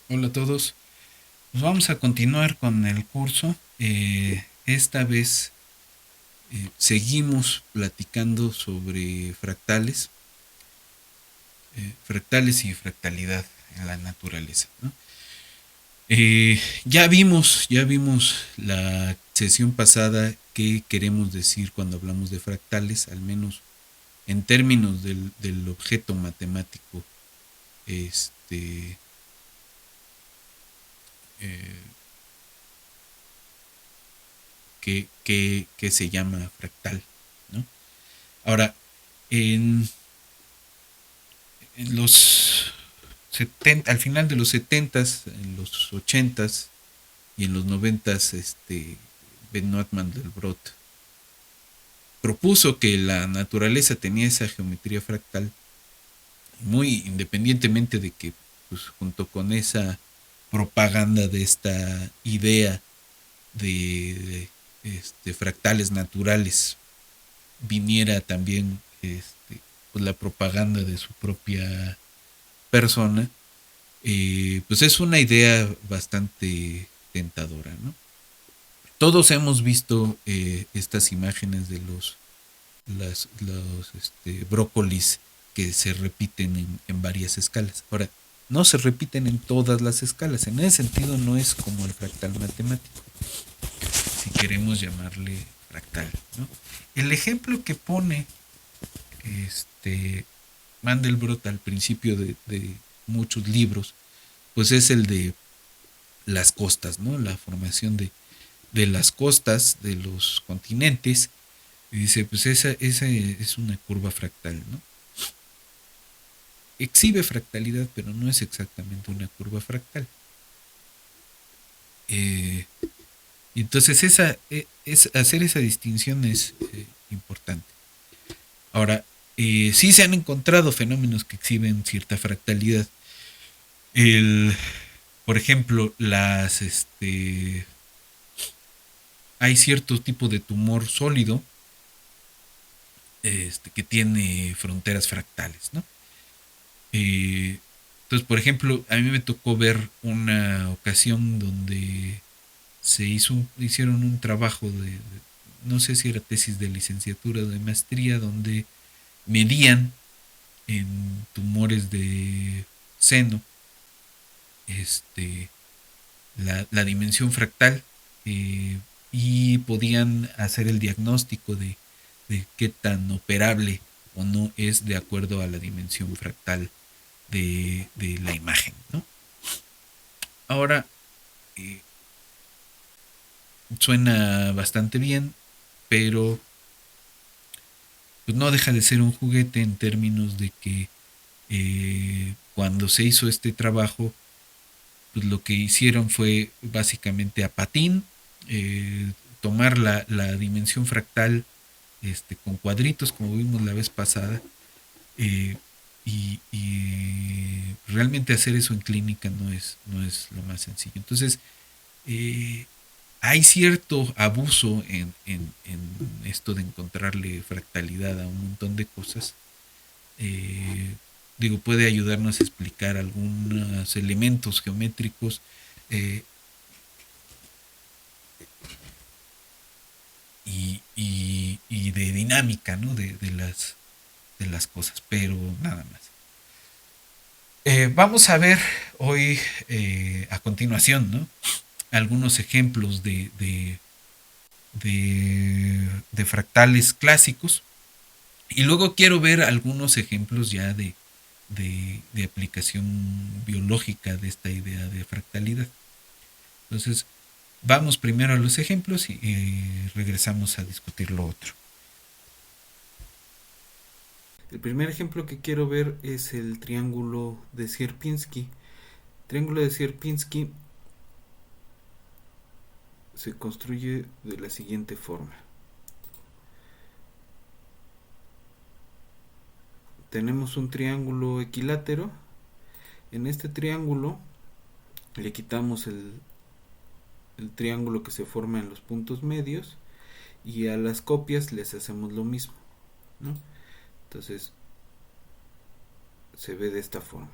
Hola a todos. Pues vamos a continuar con el curso. Esta vez seguimos platicando sobre fractales y fractalidad en la naturaleza, ¿no? Ya vimos la sesión pasada qué queremos decir cuando hablamos de fractales, al menos en términos del objeto matemático, este, eh, que se llama fractal, ¿no? Ahora, en, en los 70, al final de los 70s, en los 80s y en los 90s, Benoit Mandelbrot propuso que la naturaleza tenía esa geometría fractal, muy independientemente de que, pues, junto con esa propaganda de esta idea de fractales naturales, viniera también pues la propaganda de su propia persona. Pues es una idea bastante tentadora, ¿no? Todos hemos visto estas imágenes de los brócolis que se repiten en varias escalas. Ahora, no se repiten en todas las escalas. En ese sentido no es como el fractal matemático, si queremos llamarle fractal, ¿no? El ejemplo que pone este Mandelbrot al principio de muchos libros, pues es el de las costas, ¿no? La formación de las costas de los continentes. Y dice, pues esa es una curva fractal, ¿no? Exhibe fractalidad, pero no es exactamente una curva fractal. Eh, y entonces hacer esa distinción es importante. Ahora, sí se han encontrado fenómenos que exhiben cierta fractalidad. El, por ejemplo, hay cierto tipo de tumor sólido que tiene fronteras fractales, ¿no? Eh, entonces, por ejemplo, a mí me tocó ver una ocasión donde hicieron un trabajo no sé si era tesis de licenciatura o de maestría, donde medían en tumores de seno este, la dimensión fractal, eh, y podían hacer el diagnóstico de qué tan operable o no es de acuerdo a la dimensión fractal de la imagen, ¿no? Ahora, eh, suena bastante bien, pero pues no deja de ser un juguete en términos de que cuando se hizo este trabajo, pues lo que hicieron fue básicamente a patín, eh, tomar la dimensión fractal con cuadritos, como vimos la vez pasada, eh, y realmente hacer eso en clínica no es lo más sencillo. Entonces, eh, hay cierto abuso en esto de encontrarle fractalidad a un montón de cosas. Eh, Digo, puede ayudarnos a explicar algunos elementos geométricos, eh, y de dinámica, ¿no? De las cosas, pero nada más. Vamos a ver hoy, a continuación, ¿no? Algunos ejemplos de fractales clásicos. Y luego quiero ver algunos ejemplos ya de aplicación biológica de esta idea de fractalidad. Entonces, vamos primero a los ejemplos y regresamos a discutir lo otro. El primer ejemplo que quiero ver es el triángulo de Sierpinski. El triángulo de Sierpinski se construye de la siguiente forma. Tenemos un triángulo equilátero. En este triángulo le quitamos el triángulo que se forma en los puntos medios y a las copias les hacemos lo mismo, ¿no? Entonces se ve de esta forma.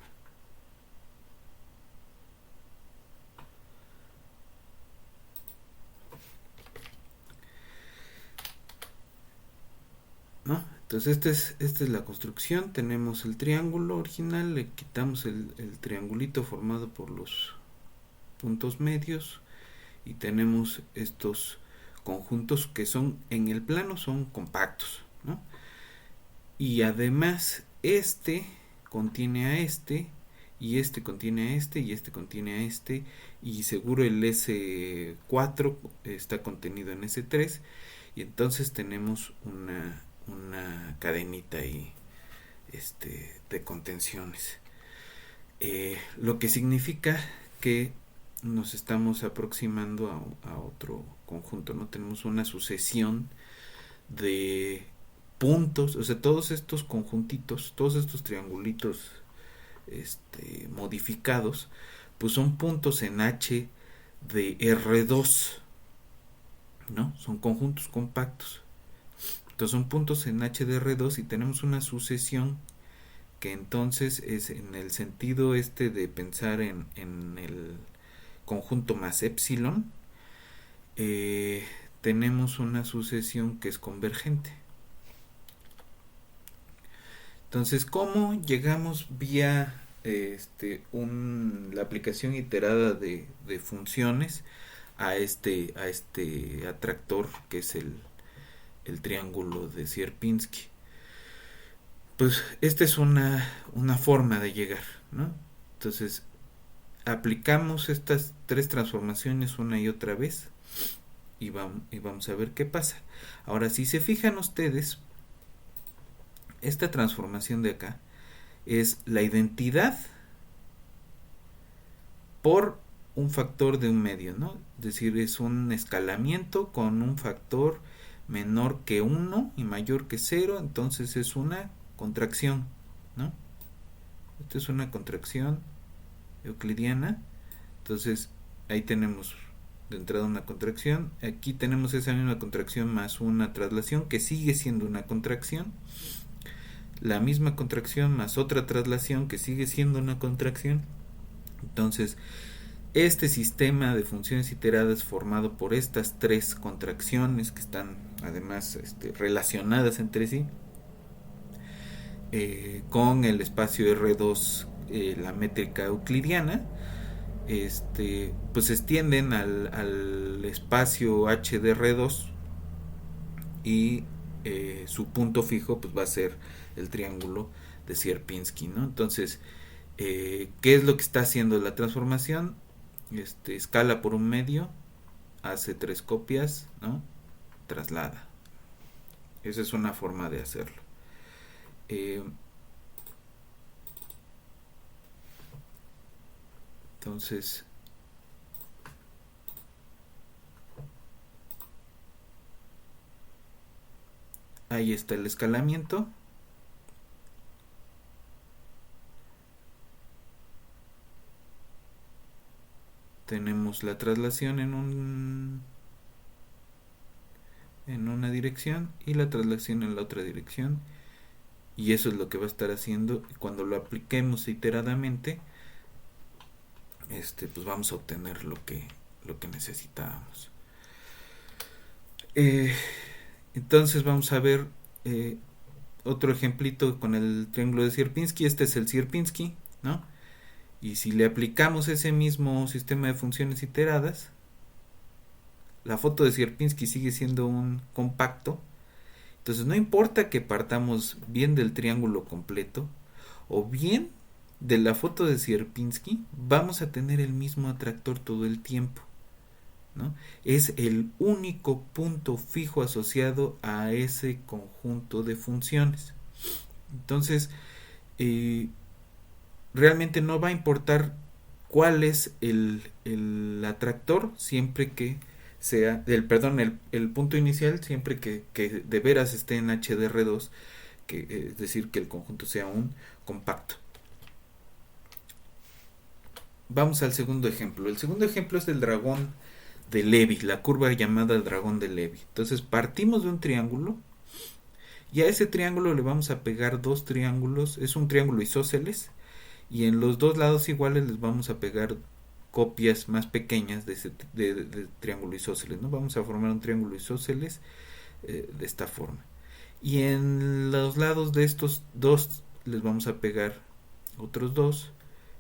¿no? Entonces esta es la construcción. Tenemos el triángulo original, le quitamos el triangulito formado por los puntos medios y tenemos estos conjuntos que son en el plano son compactos, ¿no? Y además este contiene a este y este contiene a este y este contiene a este y seguro el S4 está contenido en S3 y entonces tenemos una cadenita ahí de contenciones. Lo que significa que nos estamos aproximando a otro conjunto, ¿no? Tenemos una sucesión de puntos, o sea, todos estos conjuntitos, todos estos triangulitos modificados, pues son puntos en H de R2, ¿no? Son conjuntos compactos. Entonces son puntos en H de R2 y tenemos una sucesión que entonces es en el sentido de pensar en el conjunto más epsilon, eh, tenemos una sucesión que es convergente. Entonces, ¿cómo llegamos vía la aplicación iterada de funciones a este atractor que es el triángulo de Sierpinski? Pues esta es una forma de llegar, ¿no? Entonces, aplicamos estas tres transformaciones una y otra vez y vamos a ver qué pasa. Ahora, si se fijan ustedes, esta transformación de acá es la identidad por un factor de un medio, ¿no? Es decir, es un escalamiento con un factor menor que 1 y mayor que 0, entonces es una contracción, ¿no? Esto es una contracción euclidiana, entonces ahí tenemos de entrada una contracción, aquí tenemos esa misma contracción más una traslación que sigue siendo una contracción, la misma contracción más otra traslación que sigue siendo una contracción, entonces este sistema de funciones iteradas formado por estas tres contracciones que están además relacionadas entre sí, con el espacio R2, la métrica euclidiana, pues se extienden al espacio H de R2 y su punto fijo pues va a ser el triángulo de Sierpinski, ¿no? Entonces, ¿qué es lo que está haciendo la transformación? Escala por un medio, hace tres copias, ¿no? Traslada. Esa es una forma de hacerlo. Eh, entonces, ahí está el escalamiento. Tenemos la traslación en una dirección y la traslación en la otra dirección. Y eso es lo que va a estar haciendo. Cuando lo apliquemos iteradamente, pues vamos a obtener lo que necesitábamos. Eh, entonces vamos a ver otro ejemplito con el triángulo de Sierpinski. Este es el Sierpinski, ¿no? Y si le aplicamos ese mismo sistema de funciones iteradas, la foto de Sierpinski sigue siendo un compacto. Entonces no importa que partamos bien del triángulo completo o bien de la foto de Sierpinski, vamos a tener el mismo atractor todo el tiempo, ¿no? Es el único punto fijo asociado a ese conjunto de funciones. Entonces, eh, realmente no va a importar cuál es el atractor siempre que sea, el punto inicial siempre que de veras esté en HDR2, es decir, que el conjunto sea un compacto. Vamos al segundo ejemplo. El segundo ejemplo es del dragón de Levy, la curva llamada el dragón de Levy. Entonces partimos de un triángulo y a ese triángulo le vamos a pegar dos triángulos, es un triángulo isósceles y en los dos lados iguales les vamos a pegar copias más pequeñas de triángulo isósceles, ¿no? Vamos a formar un triángulo isósceles de esta forma. Y en los lados de estos dos les vamos a pegar otros dos,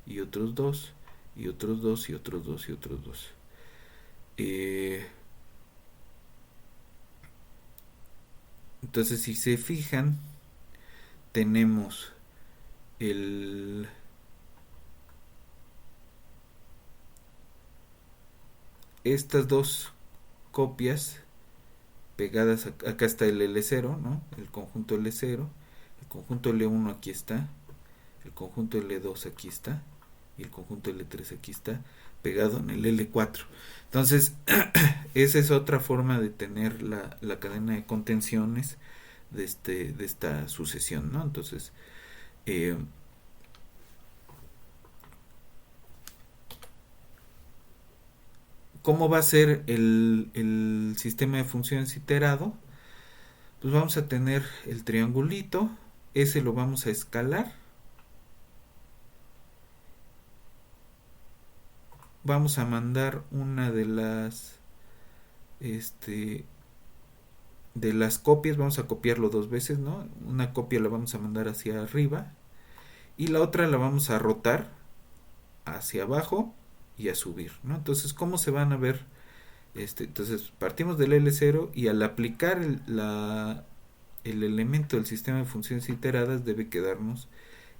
y otros dos, y otros dos, y otros dos, y otros dos. Entonces, si se fijan, tenemos el estas dos copias pegadas. Acá está el L0, ¿no? El conjunto L0, el conjunto L1 aquí está, el conjunto L2 aquí está, y el conjunto L3 aquí está, pegado en el L4. Entonces, esa es otra forma de tener la cadena de contenciones de esta sucesión, ¿no? Entonces, ¿cómo va a ser el sistema de funciones iterado? Pues vamos a tener el triangulito, ese lo vamos a escalar. Vamos a mandar una de las copias, vamos a copiarlo dos veces, ¿no? Una copia la vamos a mandar hacia arriba y la otra la vamos a rotar hacia abajo y a subir, ¿no? Entonces, ¿cómo se van a ver? Entonces, partimos del L0 y al aplicar el elemento del sistema de funciones iteradas debe quedarnos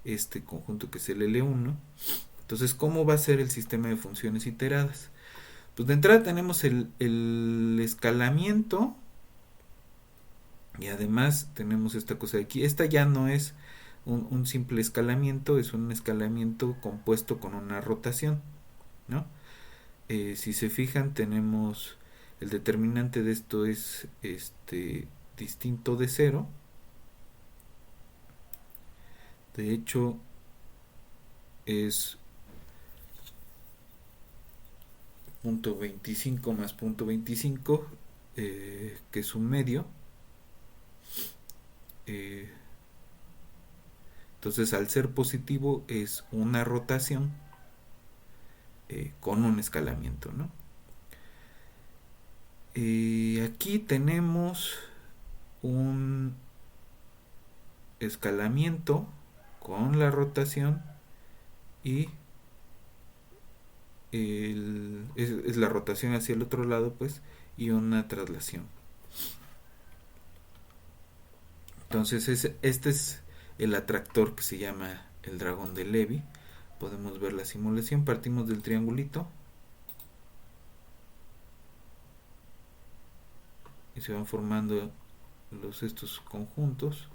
este conjunto que es el L1. Entonces, ¿cómo va a ser el sistema de funciones iteradas? Pues de entrada tenemos el escalamiento y además tenemos esta cosa de aquí. Esta ya no es un simple escalamiento, es un escalamiento compuesto con una rotación, ¿no? Si se fijan, tenemos el determinante de esto es distinto de cero. De hecho, es punto 25 más punto 25, que es un medio. Entonces, al ser positivo es una rotación con un escalamiento, ¿no? Aquí tenemos un escalamiento con la rotación y es la rotación hacia el otro lado, pues, y una traslación. Entonces, este es el atractor que se llama el dragón de Levy. Podemos ver la simulación. Partimos del triangulito y se van formando estos conjuntos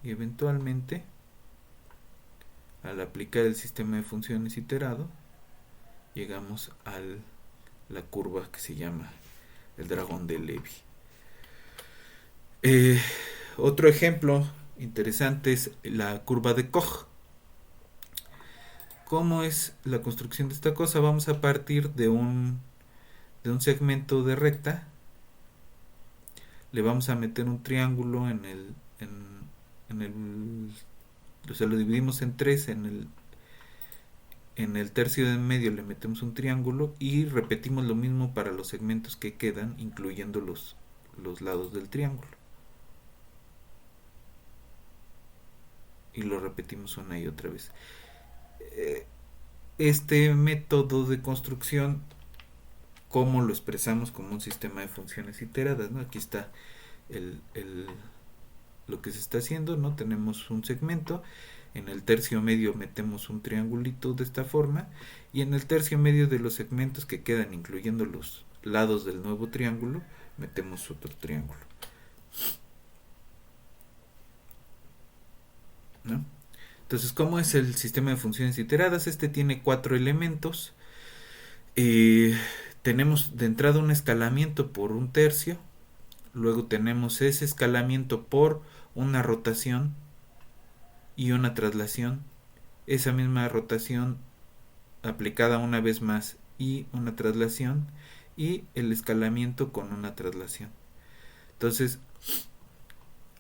y eventualmente, al aplicar el sistema de funciones iterado, llegamos a la curva que se llama el dragón de Levy. Otro ejemplo interesante es la curva de Koch. ¿Cómo es la construcción de esta cosa? Vamos a partir de un segmento de recta, le vamos a meter un triángulo o sea, lo dividimos en tres, en el tercio de en medio le metemos un triángulo y repetimos lo mismo para los segmentos que quedan, incluyendo los lados del triángulo. Y lo repetimos una y otra vez. Este método de construcción, ¿cómo lo expresamos? Como un sistema de funciones iteradas, ¿no? Aquí está lo que se está haciendo, ¿no? Tenemos un segmento, en el tercio medio metemos un triangulito de esta forma, y en el tercio medio de los segmentos que quedan, incluyendo los lados del nuevo triángulo, metemos otro triángulo, ¿no? Entonces, ¿cómo es el sistema de funciones iteradas? Este tiene 4 elementos. Tenemos de entrada un escalamiento por un tercio, luego tenemos ese escalamiento por una rotación y una traslación, esa misma rotación aplicada una vez más y una traslación, y el escalamiento con una traslación. Entonces,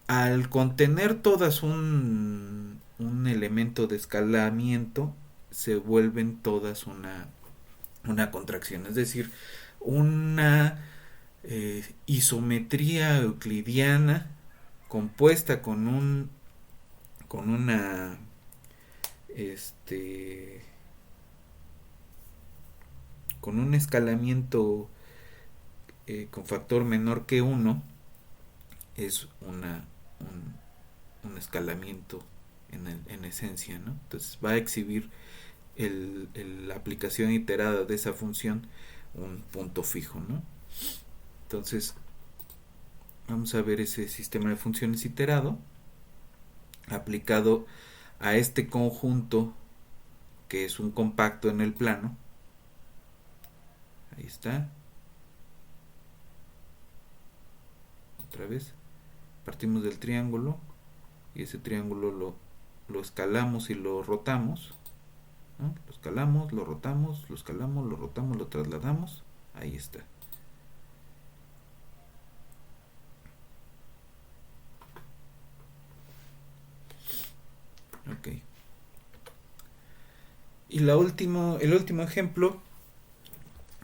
al contener todas un elemento de escalamiento, se vuelven todas una contracción, es decir, una isometría euclidiana compuesta con una este con un escalamiento con factor menor que uno, es un escalamiento en esencia, ¿no? Entonces va a exhibir la aplicación iterada de esa función un punto fijo, ¿no? Entonces vamos a ver ese sistema de funciones iterado aplicado a este conjunto que es un compacto en el plano. Ahí está. Otra vez. Partimos del triángulo y ese triángulo lo escalamos y lo rotamos, ¿no? Lo escalamos, lo rotamos, lo escalamos, lo rotamos, lo trasladamos. Ahí está. Ok. Y el último ejemplo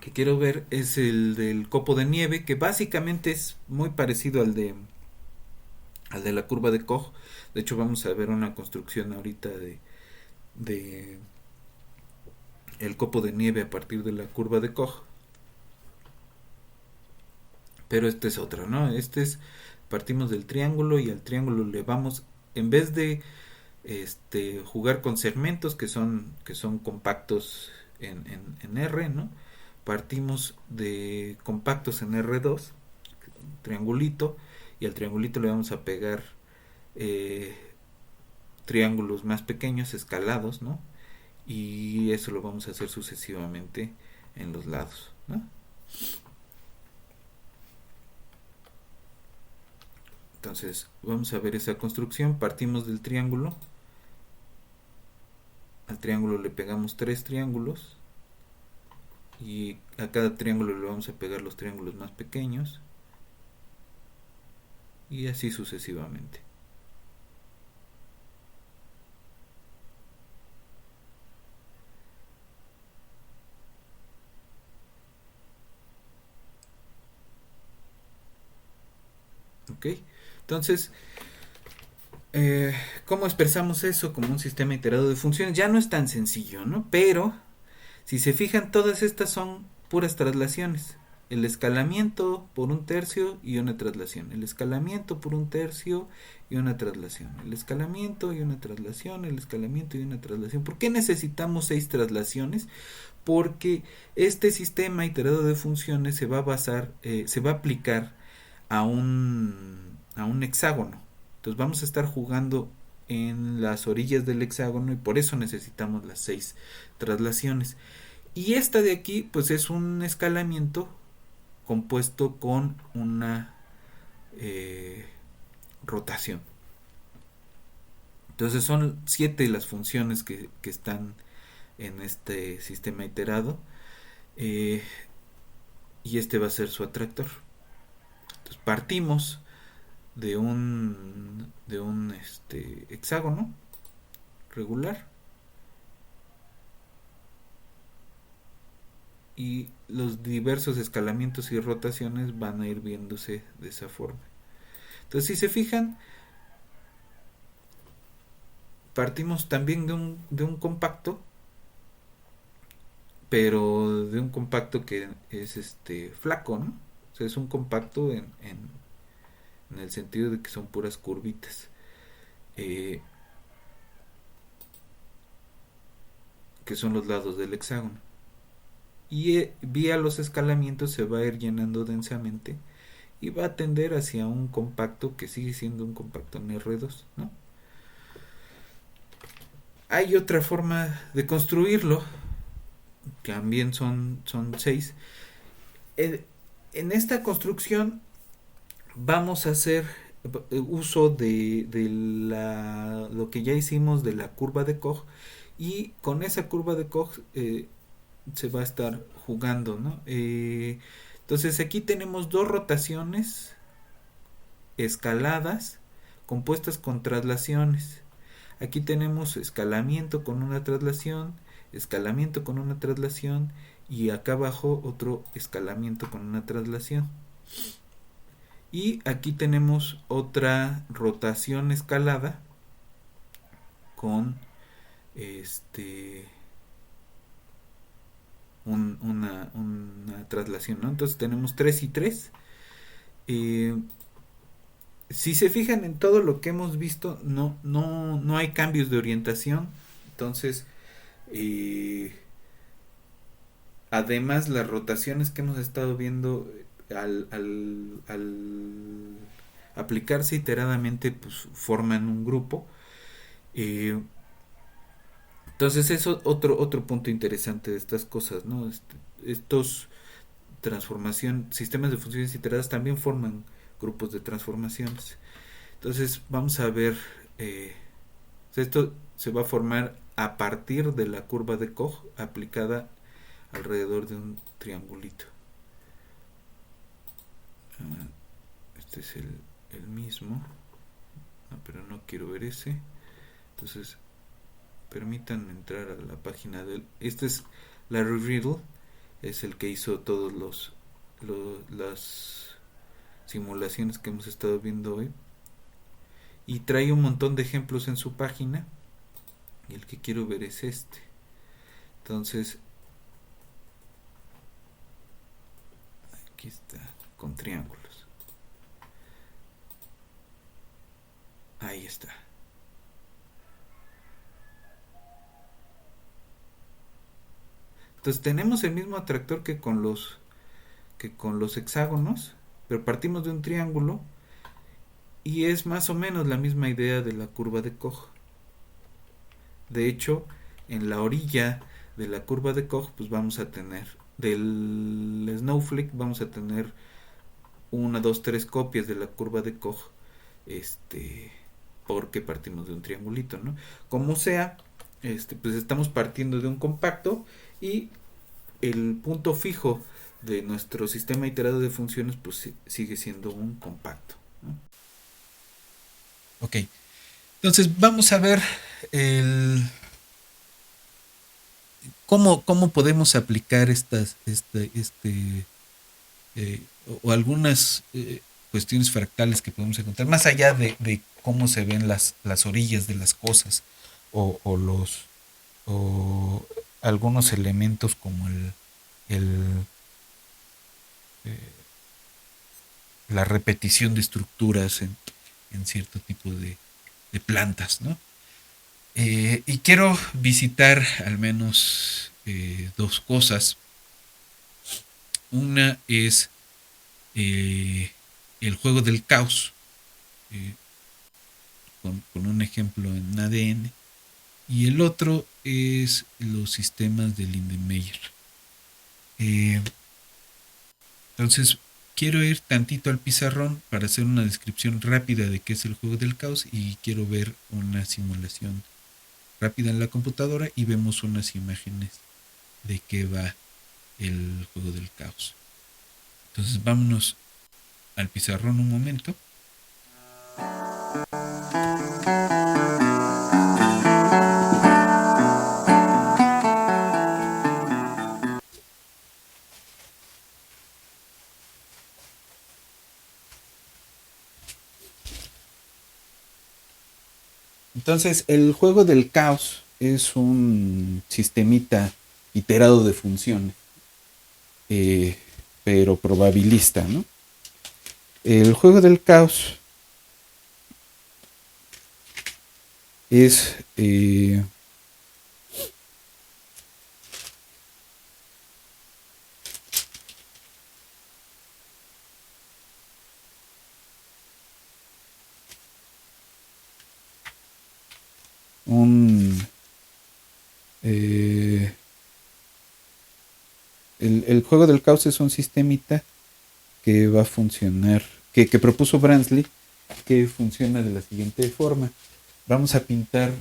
que quiero ver es el del copo de nieve, que básicamente es muy parecido al de la curva de Koch. De hecho, vamos a ver una construcción ahorita de el copo de nieve a partir de la curva de Koch. Pero este es otro, ¿no? Partimos del triángulo y al triángulo le vamos, en vez de jugar con segmentos que son compactos en R, ¿no? Partimos de compactos en R2, triangulito, y al triangulito le vamos a pegar eh, triángulos más pequeños escalados, ¿no? Y eso lo vamos a hacer sucesivamente en los lados, ¿no? Entonces vamos a ver esa construcción. Partimos del triángulo, al triángulo le pegamos tres triángulos y a cada triángulo le vamos a pegar los triángulos más pequeños y así sucesivamente. ¿Ok? Entonces, ¿cómo expresamos eso como un sistema iterado de funciones? Ya no es tan sencillo, ¿no? Pero, si se fijan, todas estas son puras traslaciones. El escalamiento por un tercio y una traslación. El escalamiento por un tercio y una traslación. El escalamiento y una traslación. El escalamiento y una traslación. ¿Por qué necesitamos 6 traslaciones? Porque este sistema iterado de funciones se va a aplicar a un hexágono. Entonces vamos a estar jugando en las orillas del hexágono y por eso necesitamos las 6 traslaciones. Y esta de aquí pues es un escalamiento compuesto con una rotación. Entonces son 7 las funciones que están en este sistema iterado, y este va a ser su atractor. Entonces partimos de un hexágono regular y los diversos escalamientos y rotaciones van a ir viéndose de esa forma. Entonces, si se fijan, partimos también de un compacto, pero de un compacto que es flaco, ¿no? O sea, es un compacto en el sentido de que son puras curvitas, eh, que son los lados del hexágono. Y vía los escalamientos se va a ir llenando densamente y va a tender hacia un compacto que sigue siendo un compacto en R2, ¿no? Hay otra forma de construirlo, también son 6. En esta construcción vamos a hacer uso de lo que ya hicimos de la curva de Koch, y con esa curva de Koch se va a estar jugando, ¿no? Entonces aquí tenemos dos rotaciones escaladas compuestas con traslaciones. Aquí tenemos escalamiento con una traslación, escalamiento con una traslación y acá abajo otro escalamiento con una traslación. Y aquí tenemos otra rotación escalada con una traslación, ¿no? Entonces tenemos 3 y 3. Si se fijan en todo lo que hemos visto, no hay cambios de orientación. Entonces, además, las rotaciones que hemos estado viendo al aplicarse iteradamente, pues forman un grupo. Entonces, eso otro punto interesante de estas cosas, ¿no? Estos sistemas de funciones iteradas también forman grupos de transformaciones. Entonces, vamos a ver, esto se va a formar a partir de la curva de Koch aplicada alrededor de un triangulito. Este es el mismo, pero no quiero ver ese. Entonces, permítanme entrar a la página del... Este es Larry Riddle, es el que hizo todos las simulaciones que hemos estado viendo hoy. Y trae un montón de ejemplos en su página. Y el que quiero ver es este. Entonces, aquí está, con triángulos. Ahí está. Entonces tenemos el mismo atractor que con los hexágonos, pero partimos de un triángulo y es más o menos la misma idea de la curva de Koch. De hecho, en la orilla de la curva de Koch, pues vamos a tener del snowflake, vamos a tener 1, 2, 3 copias de la curva de Koch, porque partimos de un triangulito, ¿no? Como sea, pues estamos partiendo de un compacto y el punto fijo de nuestro sistema iterado de funciones pues sigue siendo un compacto, ¿no? Ok, entonces vamos a ver cómo podemos aplicar o algunas cuestiones fractales que podemos encontrar, más allá de cómo se ven las orillas de las cosas o o algunos elementos como el, eh, la repetición de estructuras en cierto tipo de plantas, ¿no? Y quiero visitar al menos dos cosas. Una es el juego del caos, eh, con un ejemplo en ADN, y el otro es los sistemas de Lindenmayer. Eh, entonces, quiero ir tantito al pizarrón para hacer una descripción rápida de qué es el juego del caos y quiero ver una simulación rápida en la computadora y vemos unas imágenes de qué va el juego del caos. Entonces, vámonos al pizarrón un momento. Entonces, el juego del caos es un sistemita iterado de funciones, eh, pero probabilista, ¿no? El juego del caos es un el juego del caos es un sistemita que va a funcionar, que propuso Bransley, que funciona de la siguiente forma. Vamos a pintar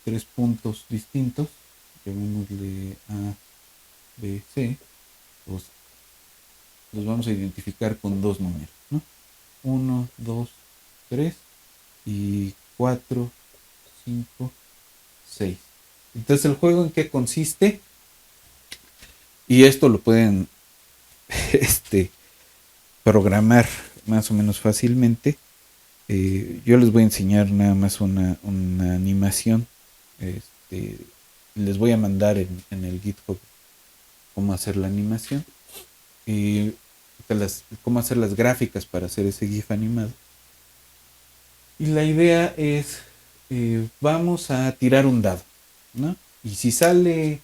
tres puntos distintos, llamémosle A, B, C. Los vamos a identificar con dos números, ¿no? 1, 2, 3 y 4, 5, 6. Entonces, ¿el juego en qué consiste? Y esto lo pueden programar más o menos fácilmente, yo les voy a enseñar nada más una animación. Este, Les voy a mandar en el GitHub cómo hacer la animación y cómo hacer las gráficas para hacer ese GIF animado. Y la idea es, vamos a tirar un dado, ¿no? Y si sale,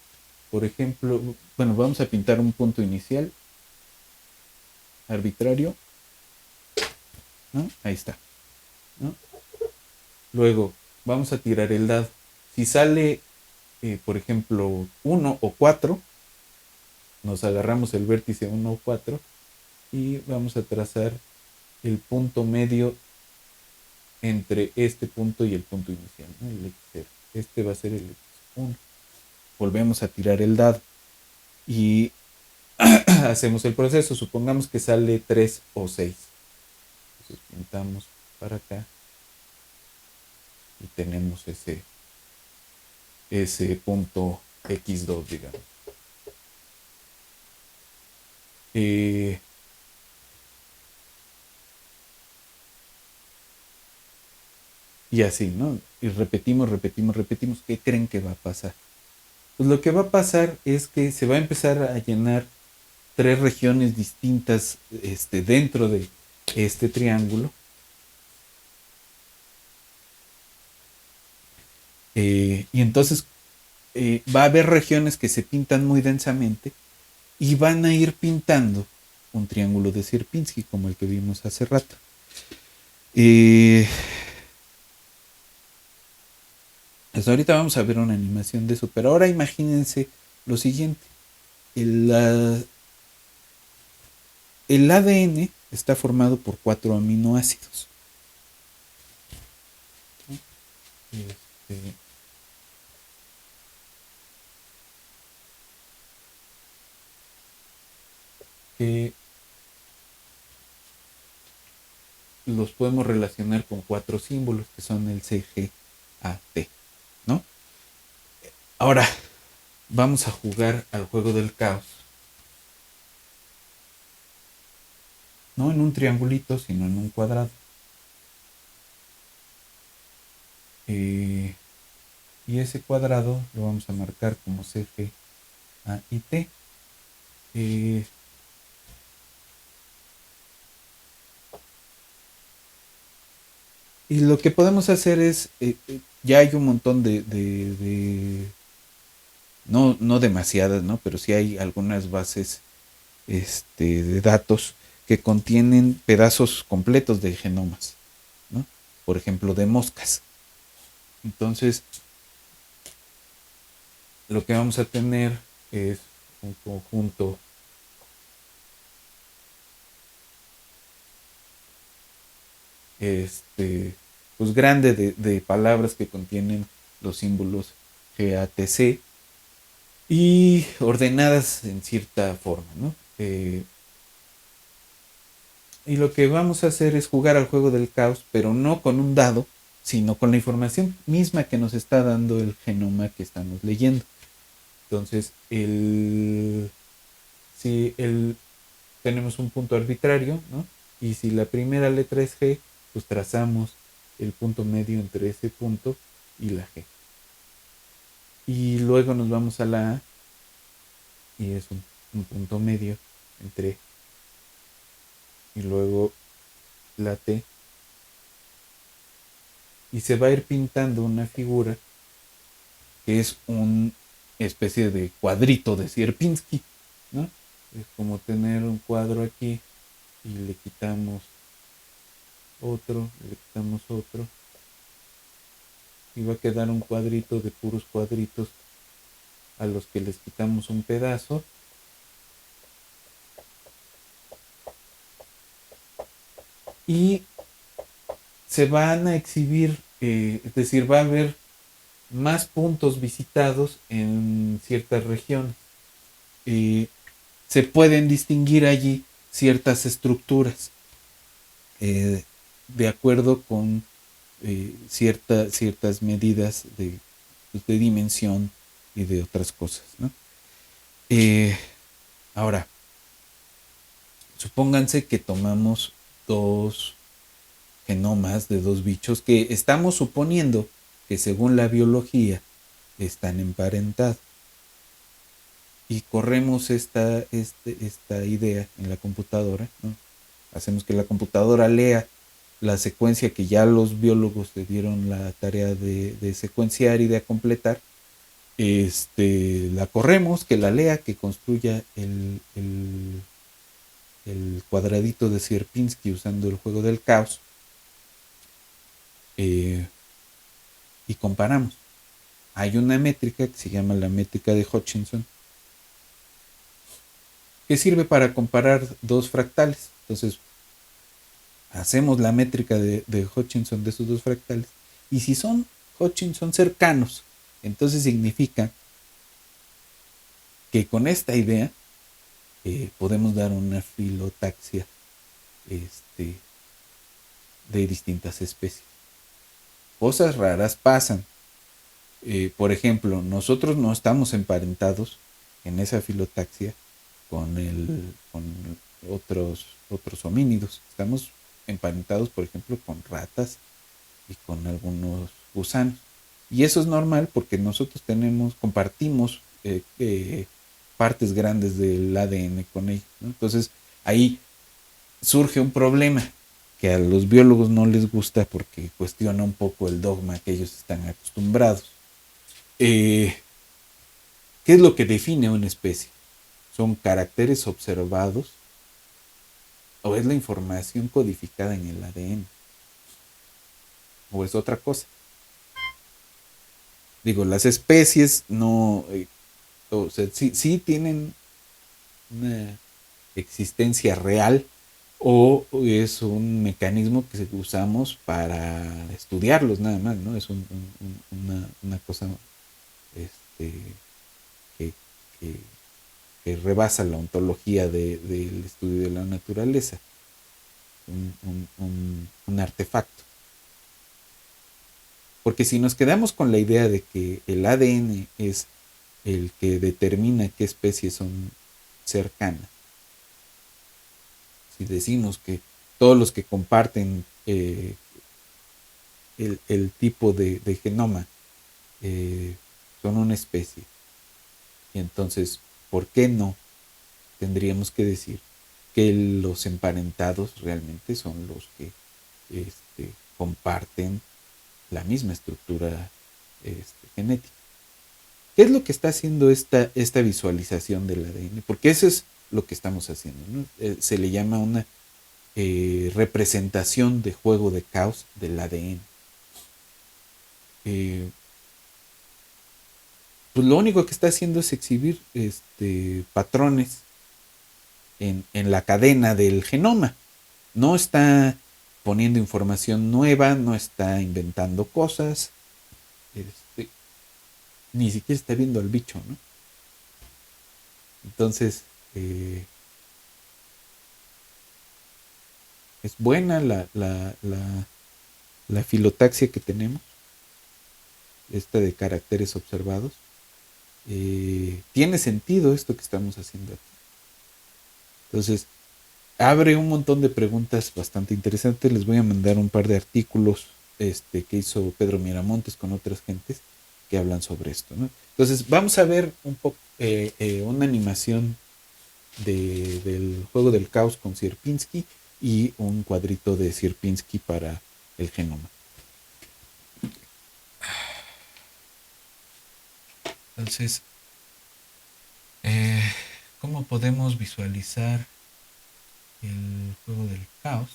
por ejemplo, bueno, vamos a pintar un punto inicial arbitrario, ¿no? Ahí está, ¿no? Luego vamos a tirar el dado. Si sale, por ejemplo, 1 o 4, nos agarramos el vértice 1 o 4 y vamos a trazar el punto medio entre este punto y el punto inicial, ¿no? El X0. Este va a ser el X1. Volvemos a tirar el dado y hacemos el proceso. Supongamos que sale 3 o 6. Entonces pintamos para acá y tenemos ese punto X2, digamos. Eh, y así, ¿no? Y repetimos, repetimos, repetimos. ¿Qué creen que va a pasar? Pues lo que va a pasar es que se va a empezar a llenar tres regiones distintas dentro de este triángulo. Y entonces va a haber regiones que se pintan muy densamente y van a ir pintando un triángulo de Sierpinski como el que vimos hace rato. Pues ahorita vamos a ver una animación de eso, pero ahora imagínense lo siguiente. El, el ADN está formado por 4 aminoácidos. Este, que los podemos relacionar con 4 símbolos que son el CGAT, ¿no? Ahora vamos a jugar al juego del caos. No en un triangulito, sino en un cuadrado. Y ese cuadrado lo vamos a marcar como CGAT. Y lo que podemos hacer es, ya hay un montón no demasiadas, ¿no? Pero sí hay algunas bases de datos que contienen pedazos completos de genomas, ¿no? Por ejemplo, de moscas. Entonces, lo que vamos a tener es un conjunto pues grande de palabras que contienen los símbolos GATC y ordenadas en cierta forma, ¿no? Y lo que vamos a hacer es jugar al juego del caos, pero no con un dado, sino con la información misma que nos está dando el genoma que estamos leyendo. Entonces, si tenemos un punto arbitrario, ¿no? Y si la primera letra es G, pues trazamos el punto medio entre ese punto y la G. Y luego nos vamos a la A y es un punto medio entre y luego la T. Y se va a ir pintando una figura que es una especie de cuadrito de Sierpinski, ¿no? Es como tener un cuadro aquí y le quitamos otro y va a quedar un cuadrito de puros cuadritos a los que les quitamos un pedazo y se van a exhibir, es decir, va a haber más puntos visitados en ciertas regiones. Se pueden distinguir allí ciertas estructuras de acuerdo con ciertas medidas pues, de dimensión y de otras cosas, ¿no? Ahora, Supónganse que tomamos dos genomas de dos bichos que estamos suponiendo que según la biología están emparentados. Y corremos esta idea en la computadora, ¿no? Hacemos que la computadora lea la secuencia que ya los biólogos le dieron la tarea de secuenciar y de completar. La corremos, que la lea, que construya el cuadradito de Sierpinski usando el juego del caos, eh, y comparamos. Hay una métrica que se llama la métrica de Hutchinson, que sirve para comparar dos fractales. Entonces, hacemos la métrica de Hutchinson de esos dos fractales. Y si son Hutchinson cercanos, entonces significa que con esta idea podemos dar una filotaxia este, de distintas especies. Cosas raras pasan. Por ejemplo, nosotros no estamos emparentados en esa filotaxia con otros homínidos. Estamos emparentados, por ejemplo, con ratas y con algunos gusanos. Y eso es normal porque nosotros compartimos partes grandes del ADN con ellos, ¿no? Entonces ahí surge un problema que a los biólogos no les gusta porque cuestiona un poco el dogma que ellos están acostumbrados. Eh, ¿Qué es lo que define una especie? ¿Son caracteres observados o es la información codificada en el ADN? ¿O es otra cosa? Digo, las especies no, o sea, sí tienen una existencia real o es un mecanismo que usamos para estudiarlos nada más, ¿no? Es una cosa este, que, que, que rebasa la ontología del estudio de la naturaleza, un artefacto. Porque si nos quedamos con la idea de que el ADN es el que determina qué especies son cercanas, si decimos que todos los que comparten el tipo de genoma eh, son una especie, y entonces, ¿por qué no tendríamos que decir que los emparentados realmente son los que comparten la misma estructura genética? ¿Qué es lo que está haciendo esta visualización del ADN? Porque eso es lo que estamos haciendo, ¿no? Se le llama una representación de juego de caos del ADN. Eh, pues lo único que está haciendo es exhibir patrones en la cadena del genoma. No está poniendo información nueva, no está inventando cosas, este, ni siquiera está viendo al bicho, ¿no? Entonces, es buena la filotaxia que tenemos, esta de caracteres observados. Tiene sentido esto que estamos haciendo aquí. Entonces, abre un montón de preguntas bastante interesantes. Les voy a mandar un par de artículos que hizo Pedro Miramontes con otras gentes que hablan sobre esto, ¿no? Entonces, vamos a ver un poco una animación del juego del caos con Sierpinski y un cuadrito de Sierpinski para el genoma. Entonces, eh, ¿cómo podemos visualizar el juego del caos?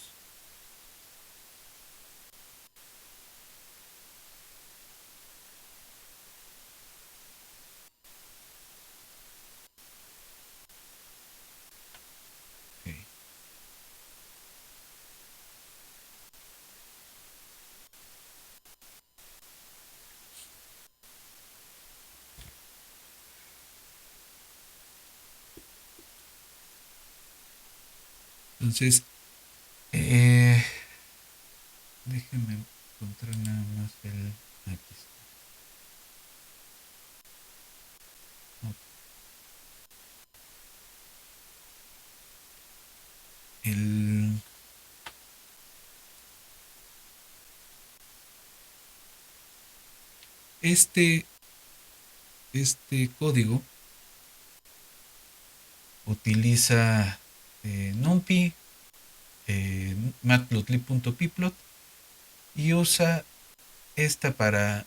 Okay. Entonces, déjenme encontrar nada más el... Aquí está. Este, este código utiliza NumPy, matplotlib.pyplot y usa esta para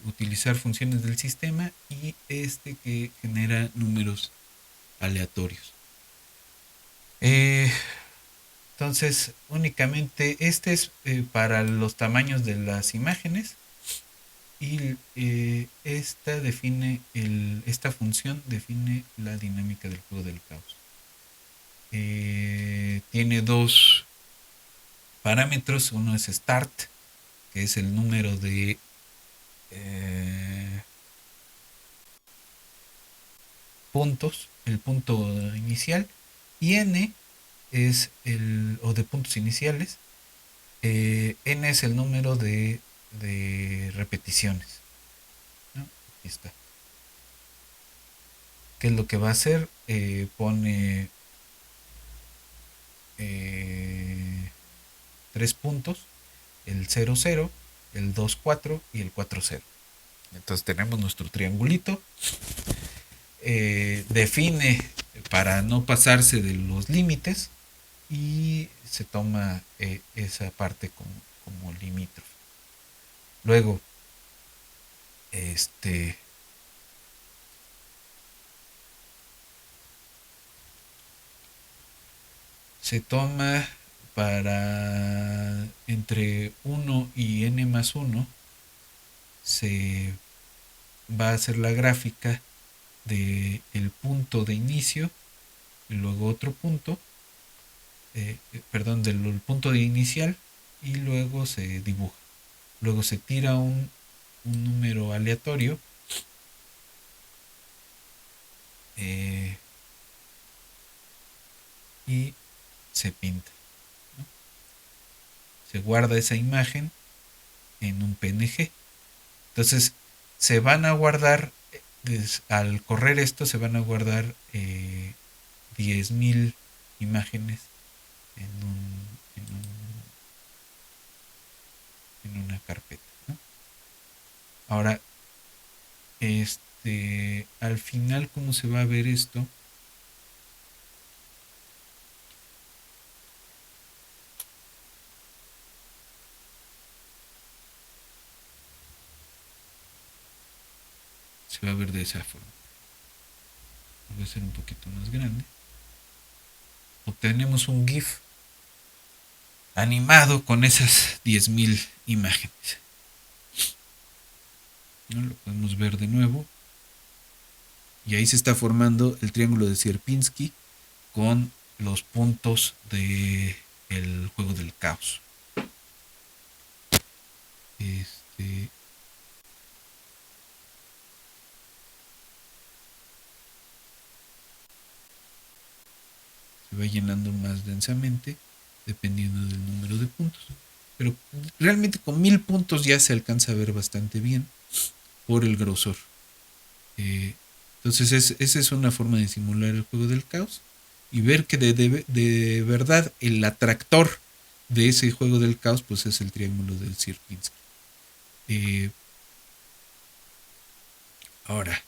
utilizar funciones del sistema y este que genera números aleatorios. Entonces, únicamente este es para los tamaños de las imágenes y esta función define la dinámica del juego del caos. Tiene dos parámetros, uno es start, que es el número de puntos, el punto inicial, y n es o de puntos iniciales, n es el número de repeticiones, ¿no? Aquí está. ¿Qué es lo que va a hacer? Pone 3 puntos, el 0, 0, el 2, 4 y el 4, 0. Entonces tenemos nuestro triangulito. Define para no pasarse de los límites y se toma esa parte como limítrofe. Luego, se toma para entre 1 y n más 1, se va a hacer la gráfica de el punto de inicio y luego otro punto, del punto de inicial, y luego se dibuja. Luego se tira un número aleatorio y se pinta, ¿no? Se guarda esa imagen en un PNG. Entonces se van a guardar, al correr esto se van a guardar 10.000 imágenes en una carpeta, ¿no? Ahora, al final, ¿cómo se va a ver esto? Se va a ver de esa forma. Voy a hacer un poquito más grande. Obtenemos un GIF animado con esas 10.000 imágenes, ¿no? Lo podemos ver de nuevo. Y ahí se está formando el triángulo de Sierpinski con los puntos del juego del caos. Se va llenando más densamente dependiendo del número de puntos. Pero realmente con 1000 puntos ya se alcanza a ver bastante bien por el grosor. Entonces esa es una forma de simular el juego del caos y ver que de verdad el atractor de ese juego del caos pues es el triángulo del Sierpinski. Ahora,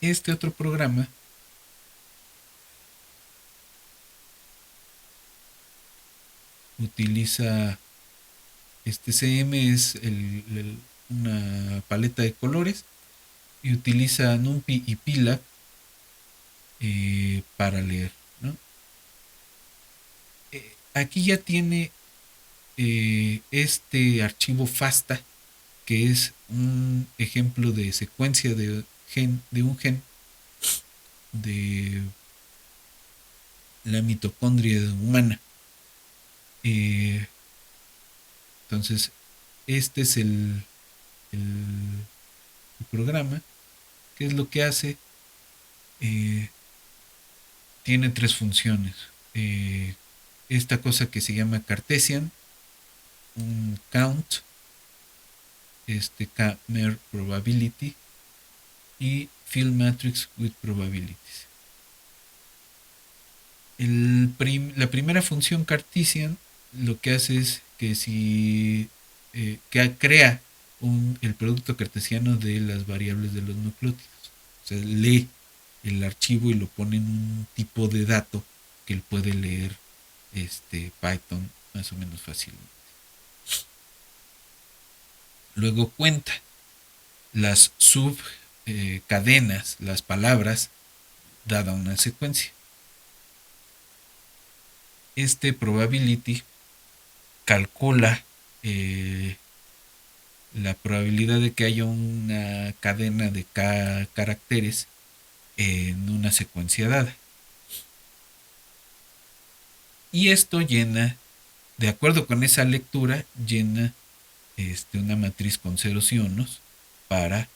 este otro programa utiliza CM, es una paleta de colores, y utiliza NumPy y Pila para leer, ¿no? Aquí ya tiene este archivo FASTA, que es un ejemplo de secuencia de un gen de la mitocondria humana. Entonces, este es el programa. ¿Qué es lo que hace? Tiene 3 funciones. Esta cosa que se llama Cartesian, un count, K-mer probability y fill matrix with probabilities. La primera función Cartesian lo que hace es que si que crea el producto cartesiano de las variables de los nucleótidos. O sea, lee el archivo y lo pone en un tipo de dato que él puede leer Python más o menos fácilmente. Luego cuenta las subcadenas, las palabras, dada una secuencia. Este probability calcula la probabilidad de que haya una cadena de caracteres en una secuencia dada. Y esto llena, de acuerdo con esa lectura, llena una matriz con ceros y unos para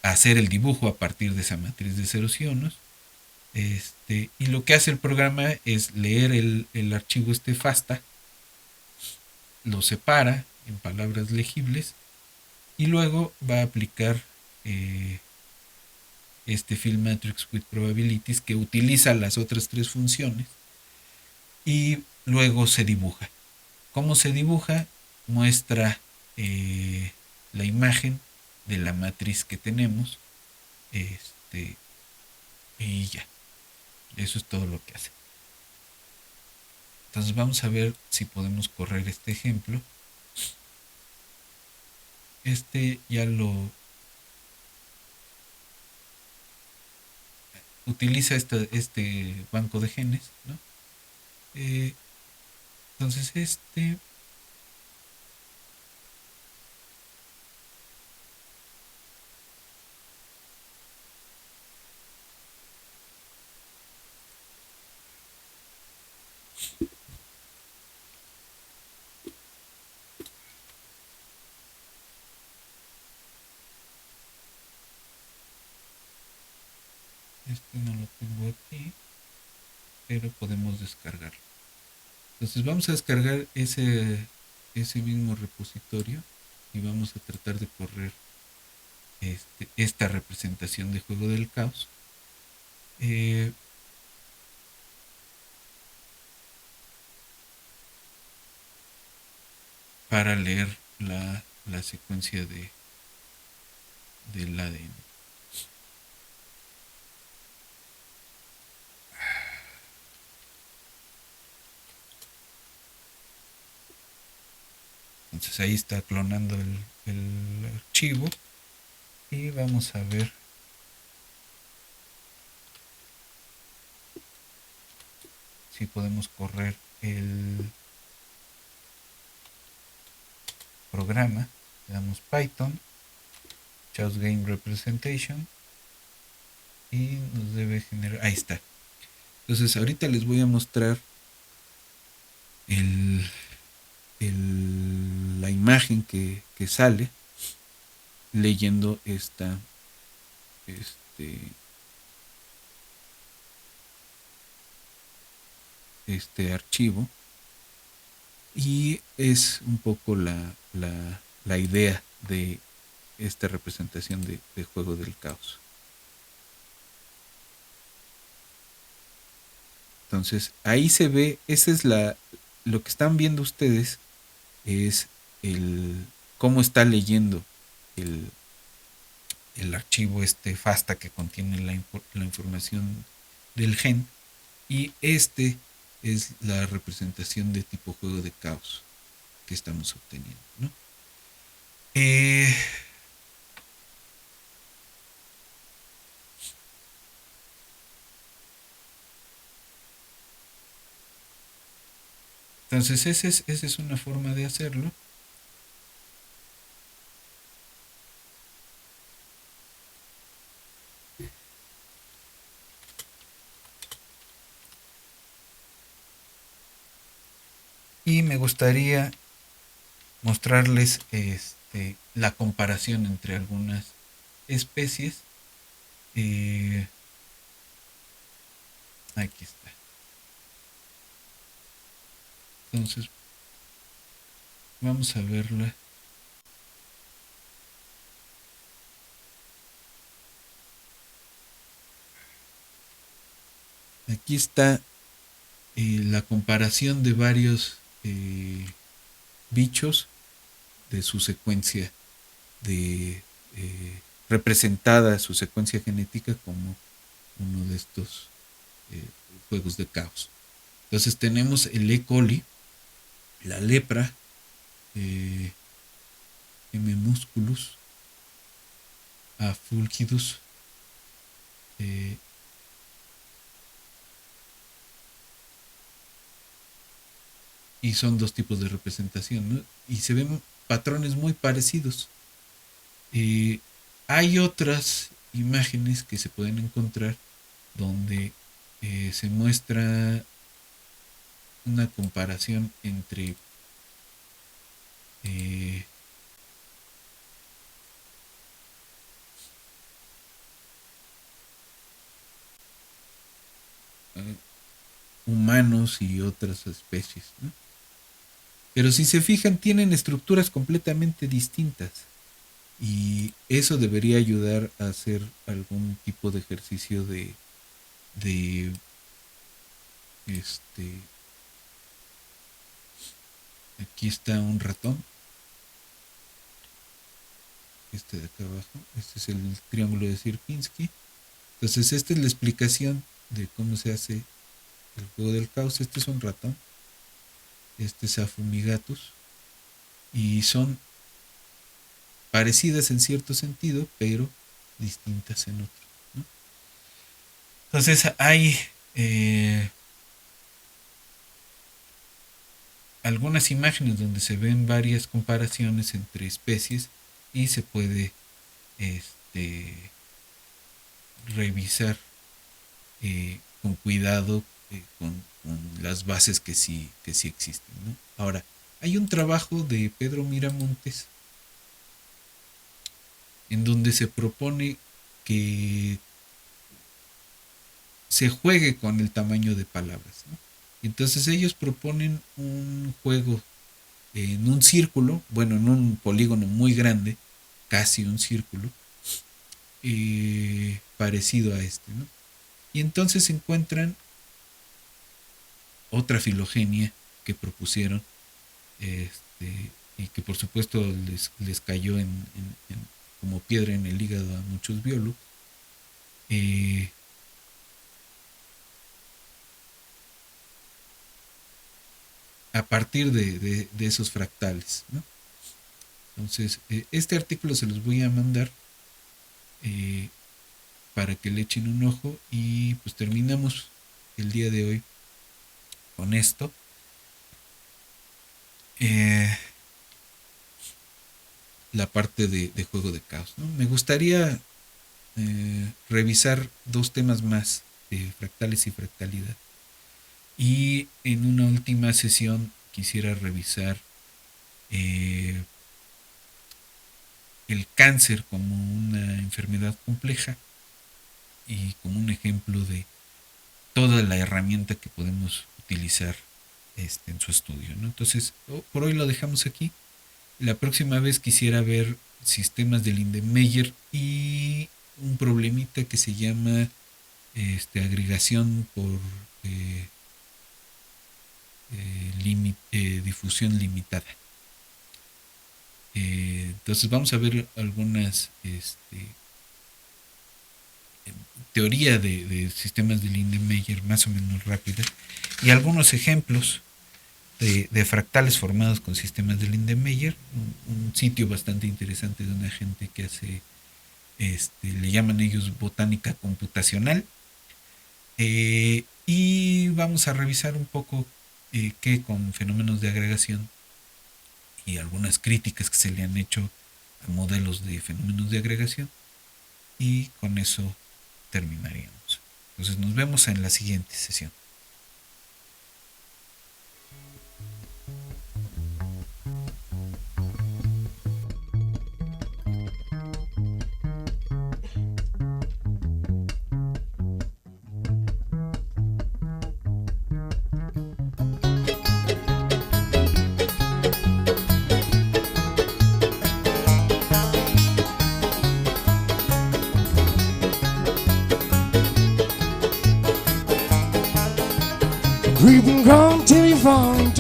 hacer el dibujo a partir de esa matriz de ceros y unos. Y lo que hace el programa es leer el archivo FASTA, lo separa en palabras legibles y luego va a aplicar fill matrix with probabilities que utiliza las otras tres funciones y luego se dibuja. ¿Cómo se dibuja? Muestra la imagen de la matriz que tenemos y ya. Eso es todo lo que hace. Entonces vamos a ver si podemos correr este ejemplo. Ya lo utiliza este banco de genes, ¿no? Entonces no lo tengo aquí, pero podemos descargarlo. Entonces vamos a descargar ese mismo repositorio y vamos a tratar de correr esta representación de juego del caos. Para leer la secuencia del ADN. Entonces ahí está clonando el archivo y vamos a ver si podemos correr el programa. Le damos Python, Chaos Game Representation y nos debe generar, ahí está. Entonces ahorita les voy a mostrar la imagen que sale leyendo este archivo y es un poco la idea de esta representación de juego del caos. Entonces ahí se ve, esa es lo que están viendo ustedes es cómo está leyendo el archivo FASTA que contiene la información del gen y es la representación de tipo juego de caos que estamos obteniendo, ¿no? Entonces esa es una forma de hacerlo. Y me gustaría mostrarles la comparación entre algunas especies. Aquí está. Entonces vamos a verla. Aquí está la comparación de varios bichos de su secuencia de representada su secuencia genética como uno de estos juegos de caos. Entonces tenemos el E. coli, la lepra, M. musculus, A. fulgidus, y son dos tipos de representación, ¿no? Y se ven patrones muy parecidos. Hay otras imágenes que se pueden encontrar donde se muestra una comparación entre humanos y otras especies, ¿no? Pero si se fijan, tienen estructuras completamente distintas. Y eso debería ayudar a hacer algún tipo de ejercicio de aquí está un ratón, este de acá abajo, este es el triángulo de Sierpinski. Entonces esta es la explicación de cómo se hace el juego del caos. Este es un ratón, este es Afumigatus, y son parecidas en cierto sentido, pero distintas en otro, ¿no? Entonces hay algunas imágenes donde se ven varias comparaciones entre especies y se puede revisar con cuidado con las bases que sí existen, ¿no? Ahora, hay un trabajo de Pedro Miramontes en donde se propone que se juegue con el tamaño de palabras, ¿no? Entonces ellos proponen un juego en un círculo, bueno, en un polígono muy grande, casi un círculo, parecido a este, ¿no? Y entonces se encuentran otra filogenia que propusieron, y que por supuesto les cayó como piedra en el hígado a muchos biólogos. A partir de esos fractales, ¿no? Entonces, este artículo se los voy a mandar para que le echen un ojo, y pues terminamos el día de hoy con esto. La parte de juego de caos, ¿no? Me gustaría revisar dos temas más, de fractales y fractalidad. Y en una última sesión quisiera revisar el cáncer como una enfermedad compleja y como un ejemplo de toda la herramienta que podemos utilizar en su estudio, ¿no? Entonces, por hoy lo dejamos aquí. La próxima vez quisiera ver sistemas de Lindenmayer y un problemita que se llama agregación por difusión limitada. Entonces vamos a ver algunas teoría de sistemas de Lindenmayer más o menos rápida, y algunos ejemplos de fractales formados con sistemas de Lindenmayer, un sitio bastante interesante de una gente que hace, le llaman ellos botánica computacional, y vamos a revisar un poco qué con fenómenos de agregación y algunas críticas que se le han hecho a modelos de fenómenos de agregación, y con eso terminaríamos. Entonces nos vemos en la siguiente sesión. Creep and crawl till you find